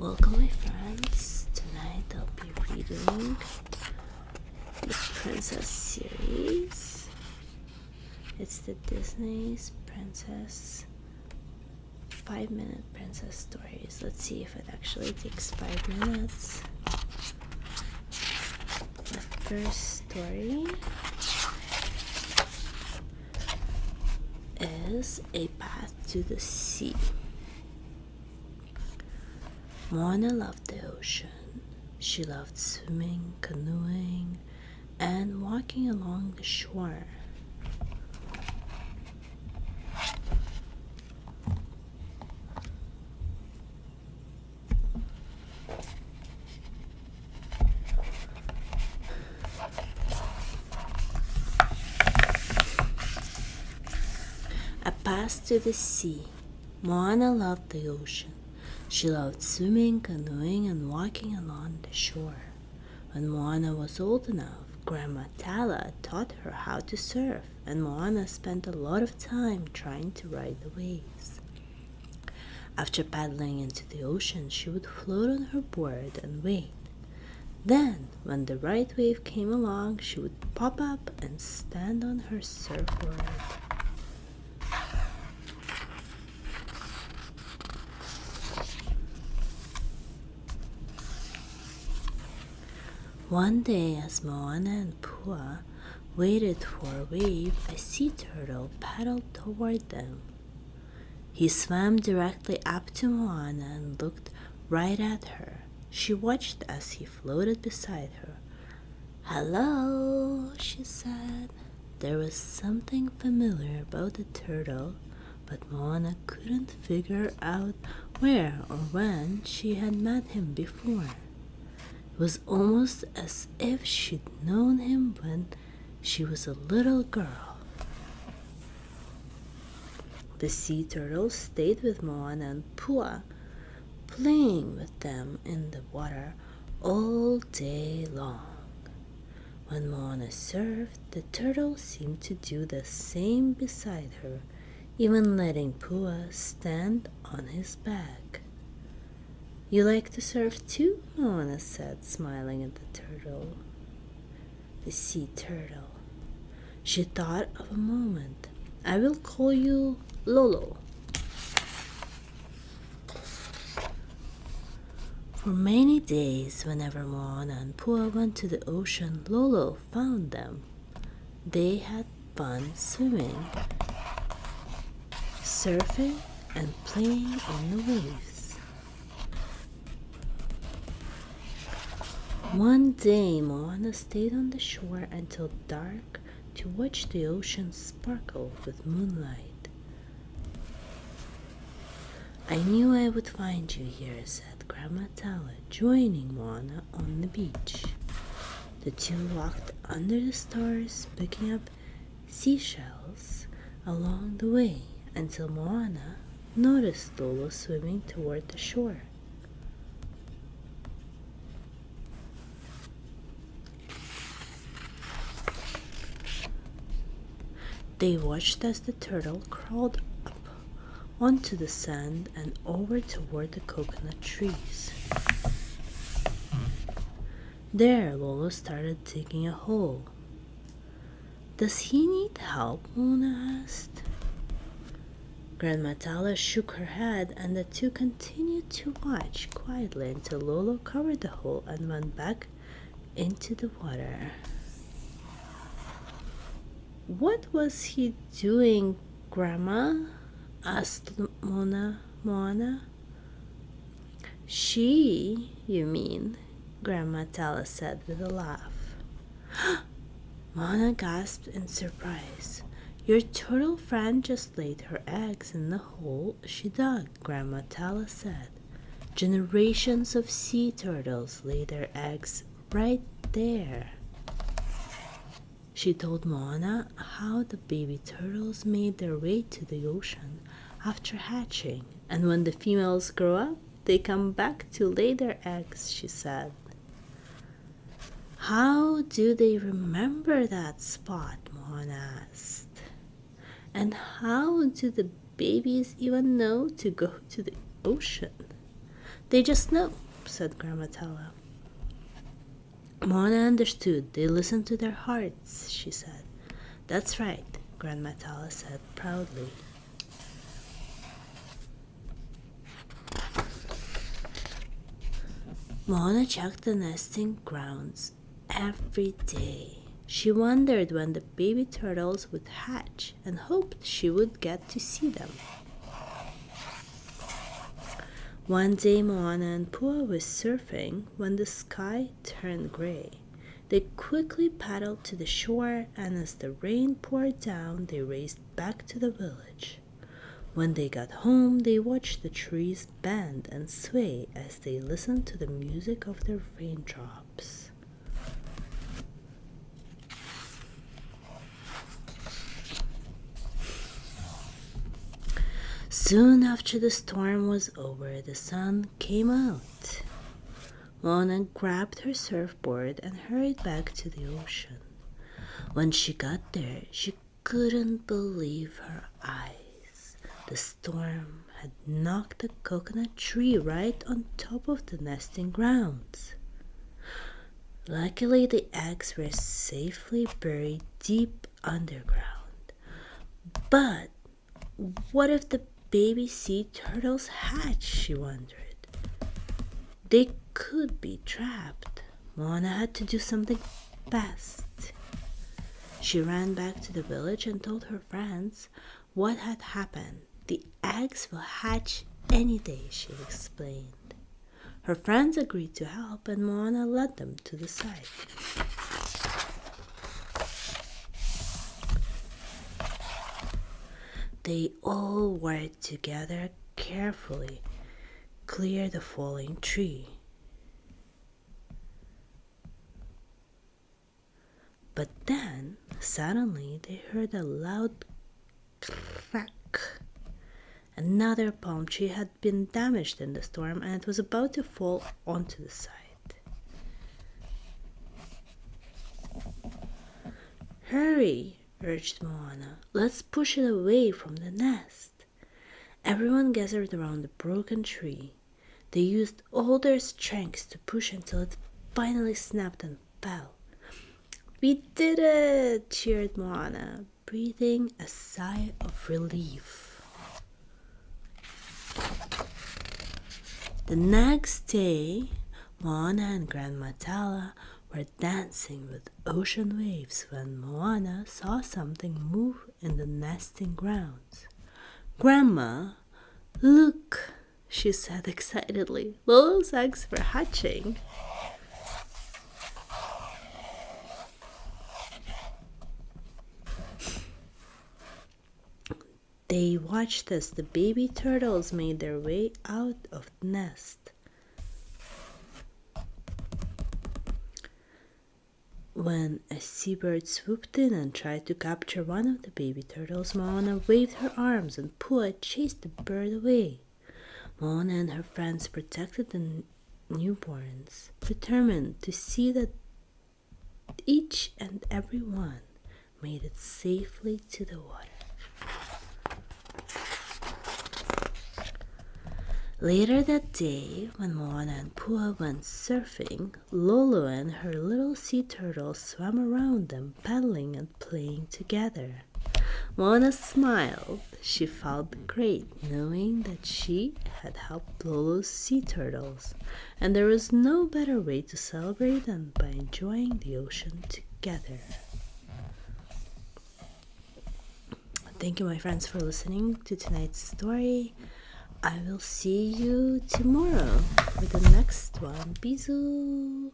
Welcome, my friends. Tonight I'll be reading the Princess series. It's the Disney's Princess 5-minute princess stories. Let's see if it actually takes 5 minutes. The first story is A Path to the Sea. Moana loved the ocean. She loved swimming, canoeing, and walking along the shore. A Path to the Sea. Moana loved the ocean. She loved swimming, canoeing, and walking along the shore. When Moana was old enough, Grandma Tala taught her how to surf, and Moana spent a lot of time trying to ride the waves. After paddling into the ocean, she would float on her board and wait. Then, when the right wave came along, she would pop up and stand on her surfboard. One day, as Moana and Pua waited for a wave, a sea turtle paddled toward them. He swam directly up to Moana and looked right at her. She watched as he floated beside her. "Hello," she said. There was something familiar about the turtle, but Moana couldn't figure out where or when she had met him before. It was almost as if she'd known him when she was a little girl. The sea turtle stayed with Moana and Pua, playing with them in the water all day long. When Moana surfed, the turtle seemed to do the same beside her, even letting Pua stand on his back. "You like to surf too?" Moana said, smiling at the turtle. The sea turtle. She thought of a moment. "I will call you Lolo." For many days, whenever Moana and Pua went to the ocean, Lolo found them. They had fun swimming, surfing, and playing in the waves. One day, Moana stayed on the shore until dark to watch the ocean sparkle with moonlight. "I knew I would find you here," said Grandma Tala, joining Moana on the beach. The two walked under the stars, picking up seashells along the way until Moana noticed Lolo swimming toward the shore. They watched as the turtle crawled up onto the sand and over toward the coconut trees. There, Lolo started digging a hole. "Does he need help?" Moana asked. Grandma Tala shook her head, and the two continued to watch quietly until Lolo covered the hole and went back into the water. "What was he doing, Grandma?" asked Moana. "She, you mean," Grandma Tala said with a laugh. Moana gasped in surprise. "Your turtle friend just laid her eggs in the hole she dug," Grandma Tala said. "Generations of sea turtles lay their eggs right there." She told Moana how the baby turtles made their way to the ocean after hatching, and when the females grow up, they come back to lay their eggs, she said. "How do they remember that spot?" Moana asked. "And how do the babies even know to go to the ocean?" They just know, said Grandma Tella. Moana understood. They listened to their hearts, she said. That's right, Grandma Tella said proudly. Moana checked the nesting grounds every day. She wondered when the baby turtles would hatch and hoped she would get to see them. One day Moana and Pua were surfing when the sky turned gray. They quickly paddled to the shore, and as the rain poured down, they raced back to the village. When they got home, they watched the trees bend and sway as they listened to the music of the raindrops. Soon after the storm was over, the sun came out. Moana grabbed her surfboard and hurried back to the ocean. When she got there, she couldn't believe her eyes. The storm had knocked the coconut tree right on top of the nesting grounds. Luckily, the eggs were safely buried deep underground. But what if the baby sea turtles hatch? She wondered. They could be trapped. Moana had to do something fast. She ran back to the village and told her friends what had happened. The eggs will hatch any day, she explained. Her friends agreed to help, and Moana led them to the site. They all worked together carefully, clear the falling tree. But then, suddenly, they heard a loud crack. Another palm tree had been damaged in the storm, and it was about to fall onto the site. Hurry, urged Moana. Let's push it away from the nest. Everyone gathered around the broken tree. They used all their strength to push until it finally snapped and fell. We did it, cheered Moana, breathing a sigh of relief. The next day, Moana and Grandma Tala were dancing with ocean waves when Moana saw something move in the nesting grounds. Grandma, look, she said excitedly. Lolo's eggs were hatching. They watched as the baby turtles made their way out of the nest. When a seabird swooped in and tried to capture one of the baby turtles, Moana waved her arms and Pua chased the bird away. Moana and her friends protected the newborns, determined to see that each and every one made it safely to the water. Later that day, when Moana and Pua went surfing, Lolo and her little sea turtles swam around them, paddling and playing together. Moana smiled. She felt great knowing that she had helped Lolo's sea turtles, and there was no better way to celebrate than by enjoying the ocean together. Thank you, my friends, for listening to tonight's story. I will see you tomorrow with the next one. Bisous!